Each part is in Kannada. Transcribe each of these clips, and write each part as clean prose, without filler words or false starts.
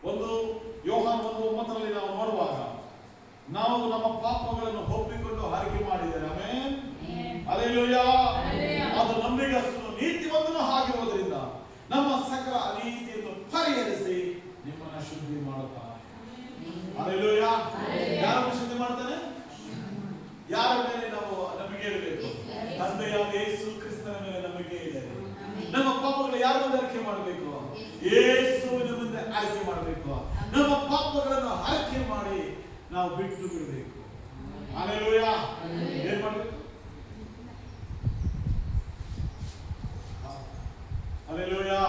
ಒಂದು ಯೋಹಾನ 1:9 ನಾವು ನೋಡುವಾಗ ನಾವು ನಮ್ಮ ಪಾಪಗಳನ್ನು ಒಪ್ಪಿಕೊಂಡು ಆರಿಕೆ ಮಾಡಿದರೆ ಆಮೆನ್, ಹಲ್ಲೆಲೂಯಾ. ಅದು ನಂಬಿಗಸ್ತನು ನೀತಿವಂತನು ಆಗಿರುವುದರಿಂದ ನಮ್ಮ ಸಕಲ ಅನೀತಿಯನ್ನು ಪರಿಹರಿಸಿ ನಿಮ್ಮನ್ನು ಶುದ್ಧಿ ಮಾಡುತ್ತಾನೆ. ಹಲ್ಲೆಲೂಯಾ. ಯಾರನ್ನು ಶುದ್ಧಿ ಮಾಡ್ತಾನೆ? ಯಾರ ಮೇಲೆ ನಾವು ನಂಬಿಕೆ ಇಡಬೇಕು? ತಂದೆಯಾದ ಯೇಸು ಕ್ರಿಸ್ತನ ಮೇಲೆ ನಂಬಿಕೆ ಇಡಬೇಕು. ನಮ್ಮ ಪಾಪಗಳು ಯಾರ ಮುಂದೆ ಅರಿಕೆ ಮಾಡಬೇಕು? ಯೇಸುವಿನ ಮುಂದೆ ಆಯ್ಕೆ ಮಾಡಬೇಕು. ನಮ್ಮ ಪಾಪಗಳನ್ನು ಆಯ್ಕೆ ಮಾಡಿ ನಾವು ಬಿಟ್ಟು ಬಿಡಬೇಕು. ಹಲ್ಲೆಲೂಯಾ. ಏನ್ ಮಾಡಬೇಕು? ಹಲ್ಲೆಲೂಯಾ.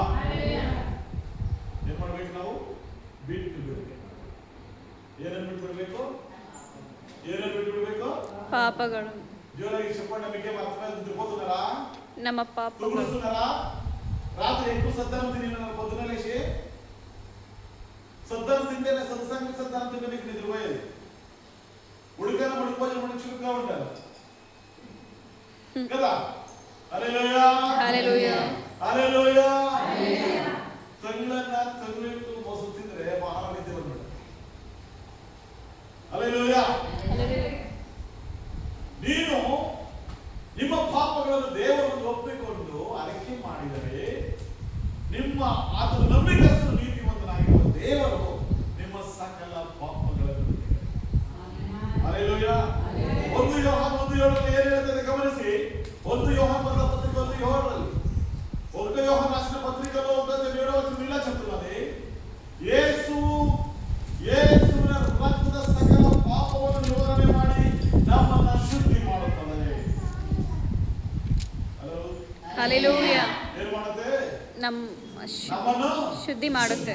ಏನ್ ಮಾಡ್ಬೇಕು? ನಾವು ಬಿಟ್ಟು ಬಿಡಬೇಕು. ಏನನ್ನು ಬಿಟ್ಟು ಬಿಡಬೇಕು? ಏನನ್ನು ಬಿಟ್ಟು ಬಿಡಬೇಕು? ಪಾಪಗಳು. ಜೋರಾಗಿ ಚಪ್ಪಾಳೆ ನಂಬಿಕೆ పోతున్నారా? ನಮ್ಮ ಪಾಪಗಳು. తూగుస్తున్నారా? రాత్రి ఎక్కువ సద్దనం తిన్నాను పొద్దున లేచి సద్దనం తింటేనే సత్సంగ సద్దనం తింటే నీకు నిద్ర పోయేది. ఉడికైనా పడిపోయి మనం చురుగ్గా ఉంటారు కదా. హల్లెలూయా, హల్లెలూయా, హల్లెలూయా. ತಂಗಳನ್ನ ತಂಗಳಿಟ್ಟು ಮೊಸರು ತಿಂದ್ರೆ ಬಹಳ ನಿದ್ದೆ ಬಂದ್ಬಿಡುತ್ತೆ. ಹಲ್ಲೆಲೂಯಾ. ನೀನು ನಿಮ್ಮ ಪಾಪಗಳನ್ನು ದೇವರನ್ನು ಒಪ್ಪಿಕೊಂಡು ಅರಿಕೆ ಮಾಡಿದರೆ ನಿಮ್ಮ ಆತನ ನಂಬಿಕಸ್ತನು ನೀತಿವಂತನಾಗಿರುವ ದೇವರು ನಿಮ್ಮ ಸಕಲ ಪಾಪಗಳನ್ನು ಹಲ್ಲೆಲೂಯಾ. 1 ಯೋಹಾನ 1:7 ಏನು ಹೇಳ್ತದೆ ಗಮನಿಸಿ. 1 ಯೋಹಾನ ಬರೆದ ಪತ್ರಿಕೆ 1:7 1 ಯೋಹಾನ రాసిన పత్రికలో 1:7 ఇలా చెప్తున్నది, యేసుವಿನ ರಕ್ತದ ಸಕಲ ಪಾಪವನ್ನು ನಿವಾರಣೆ ಮಾಡಿ ನಮ್ಮನ್ನು ಶುದ್ಧಿ ಮಾಡುತ್ತದೆ. ಹಲ್ಲೆಲೂಯಾ. ಏನು ಮಾಡುತ್ತೆ? ನಮ್ಮನ್ನು ಶುದ್ಧಿ ಮಾಡುತ್ತೆ.